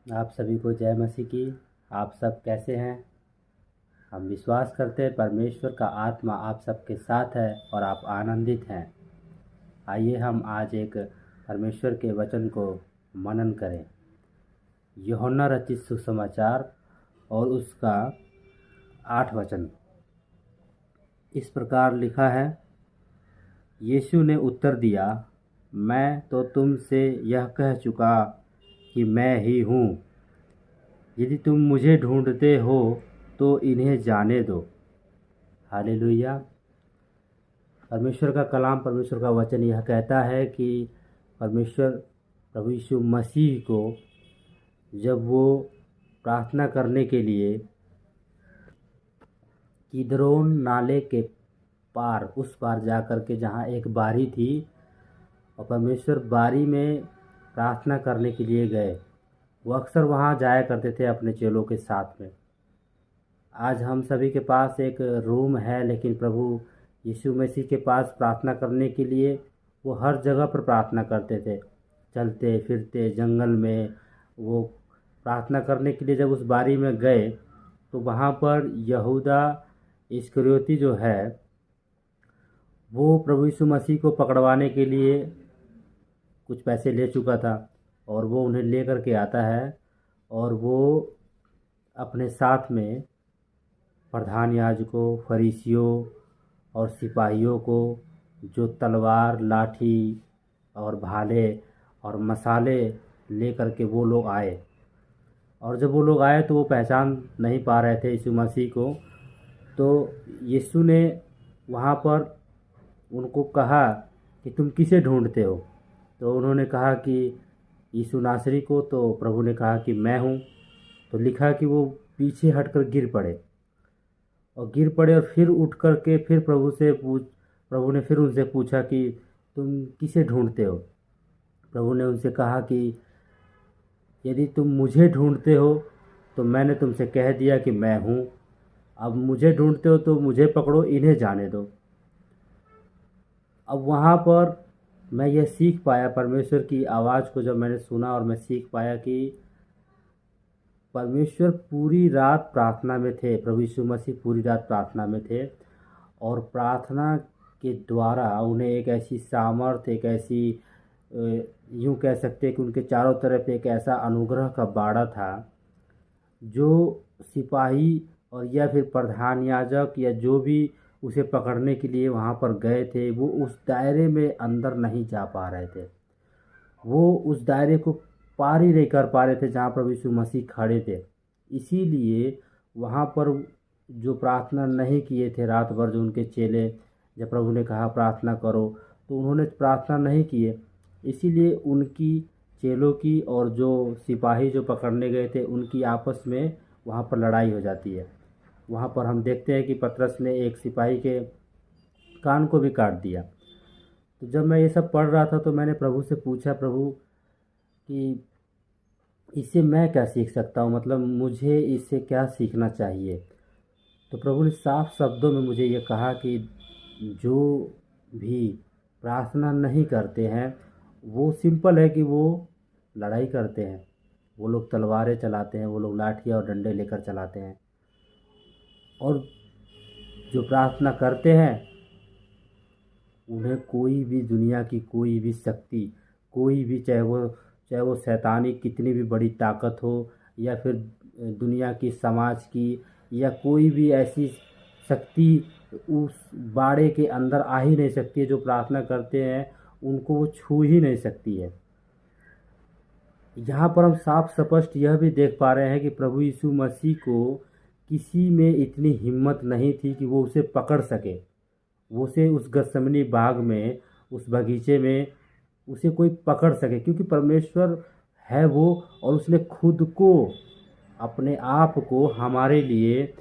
आप सभी को जय मसीह की। आप सब कैसे हैं? हम विश्वास करते हैं परमेश्वर का आत्मा आप सबके साथ है और आप आनंदित हैं। आइए हम आज एक परमेश्वर के वचन को मनन करें। यूहन्ना रचित सुसमाचार और उसका 8 वचन इस प्रकार लिखा है। यीशु ने उत्तर दिया, मैं तो तुमसे यह कह चुका कि मैं ही हूँ। यदि तुम मुझे ढूंढते हो तो इन्हें जाने दो। हालेलुया। परमेश्वर का कलाम, परमेश्वर का वचन यह कहता है कि परमेश्वर प्रभु यीशु मसीह को जब वो प्रार्थना करने के लिए किद्रोन नाले के पार, उस पार जा कर के जहाँ एक बारी थी, और परमेश्वर बारी में प्रार्थना करने के लिए गए। वो अक्सर वहाँ जाया करते थे अपने चेलों के साथ में। आज हम सभी के पास एक रूम है, लेकिन प्रभु यीशु मसीह के पास प्रार्थना करने के लिए वो हर जगह पर प्रार्थना करते थे। चलते फिरते जंगल में वो प्रार्थना करने के लिए जब उस बारी में गए तो वहाँ पर यहूदा इस्करियोती जो है वो प्रभु यीशु मसीह को पकड़वाने के लिए कुछ पैसे ले चुका था, और वो उन्हें ले करके आता है और वो अपने साथ में प्रधान याजकों, फरीसियों और सिपाहियों को, जो तलवार, लाठी और भाले और मसाले ले करके वो लोग आए। और जब वो लोग आए तो वो पहचान नहीं पा रहे थे यीशु मसीह को। तो यीशु ने वहाँ पर उनको कहा कि तुम किसे ढूंढते हो? तो उन्होंने कहा कि यीशु नासरी को। तो प्रभु ने कहा कि मैं हूँ। तो लिखा कि वो पीछे हटकर गिर पड़े और फिर उठ कर के फिर प्रभु ने फिर उनसे पूछा कि तुम किसे ढूंढते हो? प्रभु ने उनसे कहा कि यदि तुम मुझे ढूंढते हो तो मैंने तुमसे कह दिया कि मैं हूँ। अब मुझे ढूंढते हो तो मुझे पकड़ो, इन्हें जाने दो। अब वहाँ पर मैं यह सीख पाया, परमेश्वर की आवाज़ को जब मैंने सुना और मैं सीख पाया कि परमेश्वर पूरी रात प्रार्थना में थे, प्रभु यीशु मसीह पूरी रात प्रार्थना में थे, और प्रार्थना के द्वारा उन्हें एक ऐसी सामर्थ, एक ऐसी यूँ कह सकते हैं कि उनके चारों तरफ एक ऐसा अनुग्रह का बाड़ा था, जो सिपाही और या फिर प्रधान याजक या जो भी उसे पकड़ने के लिए वहाँ पर गए थे, वो उस दायरे में अंदर नहीं जा पा रहे थे। वो उस दायरे को पार ही नहीं कर पा रहे थे जहाँ प्रभु यीशु मसीह खड़े थे। इसीलिए वहाँ पर जो प्रार्थना नहीं किए थे रात भर, जो उनके चेले, जब प्रभु ने कहा प्रार्थना करो तो उन्होंने प्रार्थना नहीं किए। इसीलिए उनकी, चेलों की और जो सिपाही जो पकड़ने गए थे उनकी आपस में वहाँ पर लड़ाई हो जाती है। वहाँ पर हम देखते हैं कि पतरस ने एक सिपाही के कान को भी काट दिया। तो जब मैं ये सब पढ़ रहा था तो मैंने प्रभु से पूछा, प्रभु कि इससे मैं क्या सीख सकता हूँ, मतलब मुझे इससे क्या सीखना चाहिए? तो प्रभु ने साफ शब्दों में मुझे ये कहा कि जो भी प्रार्थना नहीं करते हैं वो सिंपल है कि वो लड़ाई करते हैं, वो लोग तलवारें चलाते हैं, वो लोग लाठियाँ और डंडे लेकर चलाते हैं। और जो प्रार्थना करते हैं उन्हें कोई भी, दुनिया की कोई भी शक्ति, कोई भी, चाहे वो शैतानी कितनी भी बड़ी ताकत हो, या फिर दुनिया की, समाज की, या कोई भी ऐसी शक्ति उस बाड़े के अंदर आ ही नहीं सकती है। जो प्रार्थना करते हैं उनको वो छू ही नहीं सकती है। यहाँ पर हम साफ स्पष्ट यह भी देख पा रहे हैं कि प्रभु यीशु मसीह को किसी में इतनी हिम्मत नहीं थी कि वो उसे पकड़ सके। वो उसे उस गत्समनी बाग में, उस बगीचे में उसे कोई पकड़ सके, क्योंकि परमेश्वर है वो, और उसने खुद को, अपने आप को हमारे लिए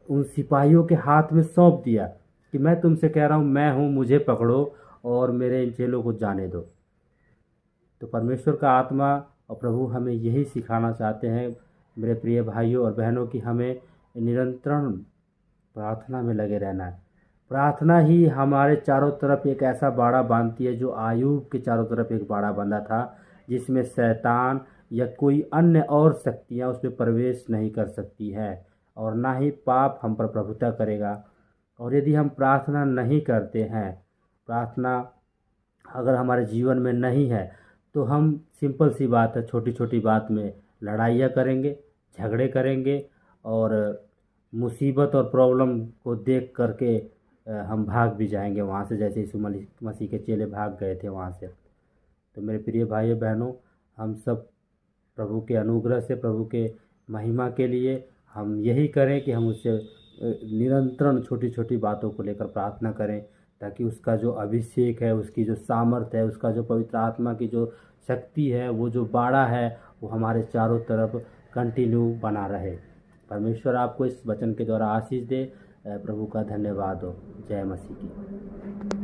उन सिपाहियों के हाथ में सौंप दिया कि मैं तुमसे कह रहा हूँ मैं हूँ, मुझे पकड़ो और मेरे इन चेलों को जाने दो। तो परमेश्वर का आत्मा और प्रभु हमें यही सिखाना चाहते हैं, मेरे प्रिय भाइयों और बहनों, कि हमें निरंतर प्रार्थना में लगे रहना है। प्रार्थना ही हमारे चारों तरफ एक ऐसा बाड़ा बांधती है, जो आयूब के चारों तरफ एक बाड़ा बंधा था, जिसमें शैतान या कोई अन्य और शक्तियाँ उसमें प्रवेश नहीं कर सकती है, और ना ही पाप हम पर प्रभुता करेगा। और यदि हम प्रार्थना नहीं करते हैं, प्रार्थना अगर हमारे जीवन में नहीं है, तो हम सिंपल सी बात है, छोटी छोटी बात में लड़ाइयाँ करेंगे, झगड़े करेंगे, और मुसीबत और प्रॉब्लम को देख करके हम भाग भी जाएंगे वहाँ से, जैसे यीशु मसीह के चेले भाग गए थे वहाँ से। तो मेरे प्रिय भाइयों बहनों, हम सब प्रभु के अनुग्रह से, प्रभु के महिमा के लिए हम यही करें कि हम उससे निरंतर छोटी छोटी बातों को लेकर प्रार्थना करें, ताकि उसका जो अभिषेक है, उसकी जो सामर्थ है, उसका जो पवित्र आत्मा की जो शक्ति है, वो जो बाड़ा है, वो हमारे चारों तरफ कंटिन्यू बना रहे। परमेश्वर आपको इस वचन के द्वारा आशीष दे। प्रभु का धन्यवाद हो। जय मसीह की।